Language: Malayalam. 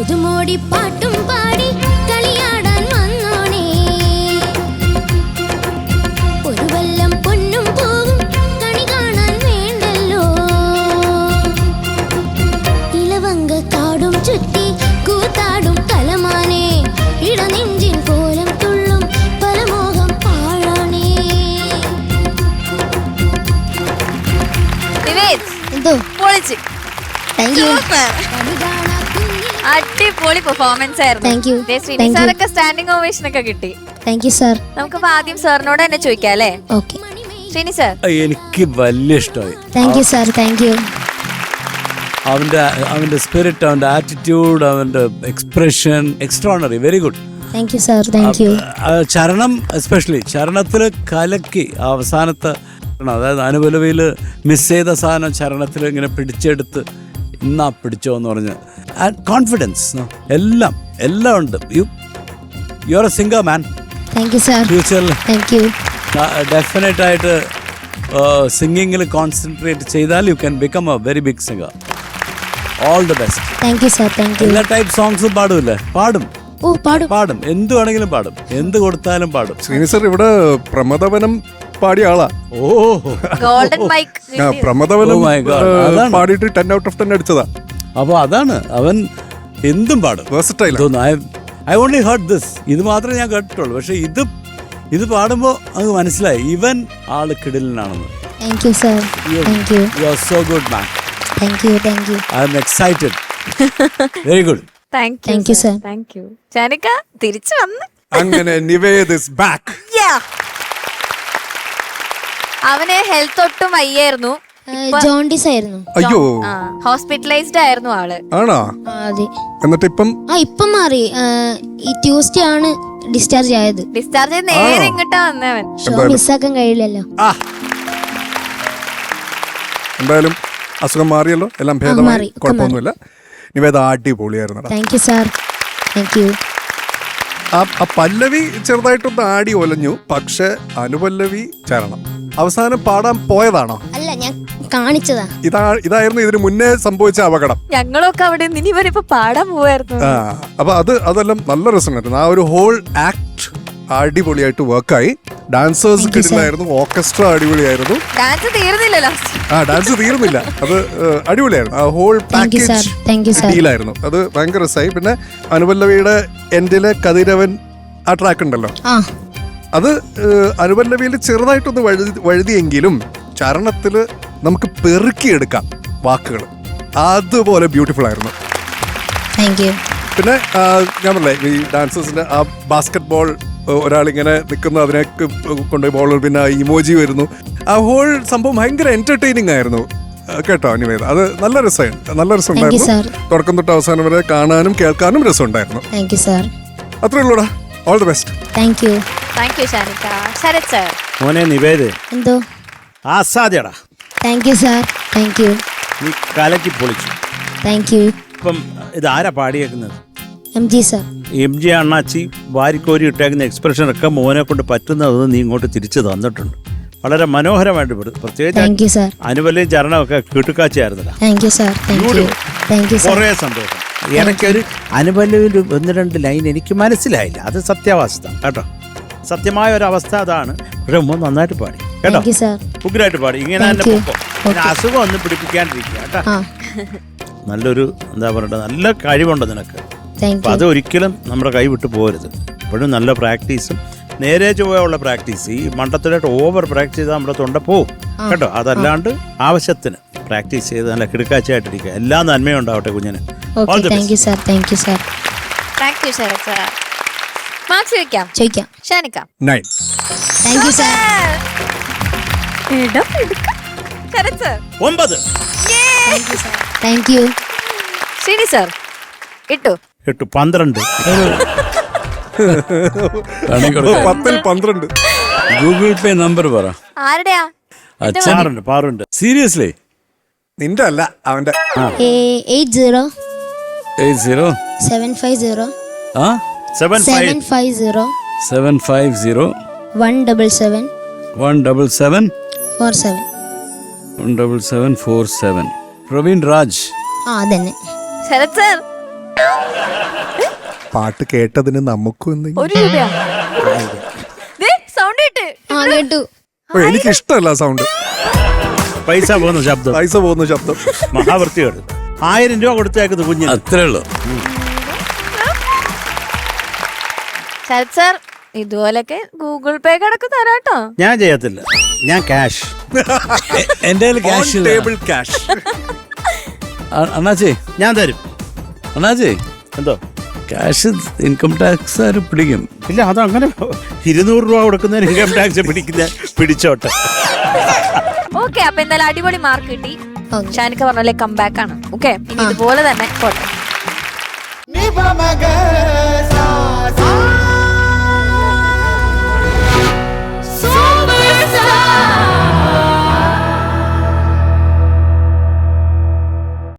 പുതുമോടി പാട്ടും പാടി കളിയാടാൻ വന്നോണേ ഒരു വല്ലം പൊന്നും പൂവും കണി കാണാൻ വേണ്ടല്ലോ ഇലവങ്ക കാടും ചുറ്റി കൂത്താടും കലമാനേ ഇടനെഞ്ചിൻ കോലം തുള്ളും പരമോഹം പാഴാണേ. എന്തോ പൊളിച്ച് അടിപൊളി പെർഫോമൻസ് ആയിരുന്നു. ശ്രീനിസാറൊക്കെ സ്റ്റാൻഡിംഗ് ഓവേഷൻ ഒക്കെ കിട്ടി. Thank you sir. നമുക്ക് ആദ്യം സാറിനോട് തന്നെ ചോദിക്കാം അല്ലേ? Okay Sreeni sir. എനിക്ക് വലിയ ഇഷ്ടമായി. Thank you sir. Thank you. അവന്റെ സ്പിരിറ്റ്, അവന്റെ ആറ്റിറ്റ്യൂഡ്, അവന്റെ expression extraordinary, very good. Thank you sir. Thank you. ചരണം എസ്പെഷ്യലി ചരണത്തിൽ കലക്കി അവസാനത്തെ, അതായത് അനുപലവിയിൽ മിസ് ചെയ്ത സാധനം ചരണത്തിൽ ഇങ്ങനെ പിടിച്ചെടുത്ത് ഇന്നാ പിടിച്ചോ എന്ന് പറഞ്ഞ് കോൺഫിഡൻസ് എല്ലാം ഉണ്ട്. You are a singer man. Thank you sir. ഫ്യൂച്ചറിൽ താങ്ക് യു. ഡെഫിനറ്റ് ആയിട്ട് സിംഗിങ്ങിൽ കോൺസെൻട്രേറ്റ് ചെയ്താൽ you can become a very big singer. All the best. Thank you sir. Thank you. എല്ലാ ടൈപ്പ് സോങ്സും പാടുമല്ലേ? പാടും. എന്ത് വേണമെങ്കിലും പാടും. എന്ത് കൊടുത്താലും പാടും. ശ്രീനി സർ ഇവിടെ പ്രമദവനം പാടിയ ആളാ. ഗോൾഡൻ മൈക്ക് പ്രമദവനം പാടിയിട്ട് 10 out of 10 അടിച്ചതാ. അപ്പൊ അതാണ്, അവൻ എന്തും പാടും. I only heard this. ഇത് മാത്രമേ ഞാൻ കേട്ടിട്ടുള്ളൂ. പക്ഷെ ഇത് പാടുമ്പോ അങ്ങ് മനസ്സിലായി ഇവൻ ആള് കിടിലനാണെന്ന്. Thank you sir. Thank you. You are so good man. Thank you. Thank you. I am excited. Very good. Thank you sir. Thank you. Janika തിരിച്ചു വന്ന് അങ്ങനെ നിവേദ് ഈസ് ബാക്ക്. അവന് ഹെൽത്ത് ഒട്ടും വയ്യായിരുന്നു. ജോണ്ടിസ് ആയിരുന്നു. അയ്യോ, ഹോസ്പിറ്റലൈസ്ഡ് ആയിരുന്നു ആള്. ആണോ? അതെ. എന്നിട്ട് ഇപ്പം മാറി. ഈ ട്യൂസ്ഡേ ആണ് ഡിസ്ചാർജ് ആയത്. ഡിസ്ചാർജ് ചെയ്ത് നേരെ ഇങ്ങോട്ടാ വന്നവൻ. ഷോ മിസ്സാക്കാൻ കഴിയില്ലല്ലോ. എന്തായാലും അസുഖം മാറിയല്ലോ, എല്ലാം ഭേദമായി, കുഴപ്പമൊന്നുമില്ല. നിവേദ അടിപൊളിയായിരുന്നു. Thank you sir. Thank U. ആ പല്ലവി ചെറുതായിട്ടൊന്ന് ആടി ഒലഞ്ഞു. പക്ഷെ അനുപല്ലവി ചരണം അവസാനം പാടാൻ പോയതാണോ? അല്ല, ഞാൻ കാണിച്ചതാ. ഇതായിരുന്നു ഇതിന് മുന്നേ സംഭവിച്ച അപകടം. ഞങ്ങളൊക്കെ അവിടെ ഇവരിപ്പോ പാടാൻ പോവായിരുന്നു. അപ്പൊ അതെല്ലാം നല്ല രസമായിരുന്നു. ആ ഒരു ഹോൾ ആക്ട് അടിപൊളിയായിട്ട് വർക്കായി. ഡാൻസേഴ്സ് കിട്ടില്ലായിരുന്നു. ഓർക്കസ്ട്ര അടിപൊളിയായിരുന്നു. ഡാൻസ് തീർന്നില്ല. അത് അടിപൊളിയായിരുന്നു. ആ ഹോൾ പാക്കേജ് ഡീലായിരുന്നു. അത് ഭയങ്കര രസമായി. പിന്നെ അനുപല്ലവിയുടെ എൻഡിലെ കതിരവൻ ആ ട്രാക്ക് ഉണ്ടല്ലോ, അത് അനുപല്ലവിയിൽ ചെറുതായിട്ടൊന്ന് വഴുതിയെങ്കിലും ചരണത്തില് നമുക്ക് പെറുക്കിയെടുക്കാം വാക്കുകൾ. അതുപോലെ ബ്യൂട്ടിഫുൾ ആയിരുന്നു. പിന്നെ ഞാൻ പറഞ്ഞേ, ഈ ഡാൻസേഴ്സിന്റെ ആ ബാസ്കറ്റ് ബോൾ, ഒരാളിങ്ങനെ നിൽക്കുന്നു, അതിനെ കൊണ്ടുപോയി ബോൾ, പിന്നെ ഇമോജി വരുന്നു. ആ ഹോൾ സംഭവം ഭയങ്കര എന്റർടൈനിങ് ആയിരുന്നു കേട്ടോ. നിവേദ, അത് നല്ല രസമുണ്ടായിരുന്നു. തുടക്കം തൊട്ട് അവസാനം വരെ കാണാനും കേൾക്കാനും രസമുണ്ടായിരുന്നു. അത്രേ ഉള്ളൂടാ. All the best. Thank you. Thank you Sharath sir. മോനെ നിവേദ്, എന്തോ ആസാദ്യടാ. Thank you sir. Thank you. നീ കലക്കി പൊളിച്ചു. Thank you. ഇപ്പം ഇത് ആരാ പാടിയേക്കുന്നത്? MG sir. MG അണ്ണാച്ചി വാരിക്കോരി ഇട്ടേക്കുന്ന എക്സ്പ്രഷൻ ഒക്കെ മോനെ കൊണ്ട് പറ്റുന്നത് നീ ഇങ്ങോട്ട് തിരിച്ചു തന്നിട്ടുണ്ട്. വളരെ മനോഹരമായിട്ട്. പ്രത്യേകിച്ച് അനുപല്ലയും ചരണമൊക്കെ കിട്ടുക്കാച്ചായിരുന്നില്ല. കുറേ സന്തോഷം. എനിക്കൊരു അനുപല്ലയിൽ 1-2 ലൈൻ എനിക്ക് മനസ്സിലായില്ല. അത് സത്യാവസ്ഥ കേട്ടോ. സത്യമായ ഒരു അവസ്ഥ അതാണ്. പക്ഷെ നന്നായിട്ട് പാടി കേട്ടോ. ഉഗ്രായിട്ട് പാടി. ഇങ്ങനെ തന്നെ പൊക്കോ. അസുഖം ഒന്നും പിടിപ്പിക്കാണ്ടിരിക്കുക കേട്ടോ. നല്ലൊരു എന്താ പറയണ്ട, നല്ല കഴിവുണ്ട് നിനക്ക്. അപ്പൊ അത് ഒരിക്കലും നമ്മുടെ കൈ വിട്ടു പോരുത്. എപ്പോഴും നല്ല പ്രാക്ടീസും നേരെ ചൊവ്വയുള്ള പ്രാക്ടീസ്. ഈ മണ്ടത്തിലായിട്ട് ഓവർ പ്രാക്ടീസ് ചെയ്താൽ നമ്മുടെ തൊണ്ട പോവും കേട്ടോ. അതല്ലാണ്ട് ആവശ്യത്തിന് പ്രാക്ടീസ് ചെയ്ത് നല്ല കിടക്കാച്ചായിട്ടിരിക്കുക. എല്ലാ നന്മയും ഉണ്ടാവട്ടെ കുഞ്ഞിന്. ഇട്ടു 12. 12. ഗൂഗിൾ പേ നമ്പർ പറ. ആരുടെയാ? പാറുണ്ട്. സീരിയസ്ലി? നിന്റെ അല്ല, അവന്റെ. 80 80 750 750 177 177 47 17747. പ്രവീൺ രാജ്. അതന്നെ. ശരത് സർ. പാട്ട് കേട്ടതിന് നമുക്കും എന്തെങ്കിലും 1 രൂപയാ സൗണ്ട് കേട്ട് കേട്ടു. എനിക്ക് ഇഷ്ടമല്ല സൗണ്ട്. പൈസ പോകുന്ന ശബ്ദം, പൈസ പോകുന്ന ശബ്ദം മഹാവൃത്തികേട്. 1000 രൂപ കൊടുത്തേക്കുന്നത് കുഞ്ഞിന്. അത്രേ ഉള്ളൂ. ശരത് സാർ ഇതുപോലൊക്കെ ഗൂഗിൾ പേ കണക്ക് തരാട്ടോ. ഞാൻ ചെയ്യത്തില്ല, ഞാൻ ക്യാഷ്. എന്റെ കയ്യിൽ ക്യാഷ് ഇല്ല. Table cash. അണ്ണാച്ചേ ഞാൻ തരും. അണ്ണാച്ചേ എന്തോ ക്യാഷ് ഇൻകം ടാക്സ് ആര് പിടിക്കും? ഇല്ല, അതങ്ങനെ 200 രൂപ കൊടുക്കുന്നതിന് ഇൻകം ടാക്സ് പിടിച്ചോട്ടെ. ഓക്കെ, അപ്പൊ എന്തായാലും അടിപൊളി മാർക്ക് കിട്ടി. Okay. ഷാനിക്ക പറഞ്ഞല്ലേ കംബാക്ക് ആണ്. ഓക്കെ, ഇനി ഇതുപോലെ തന്നെ പോട്ടെ.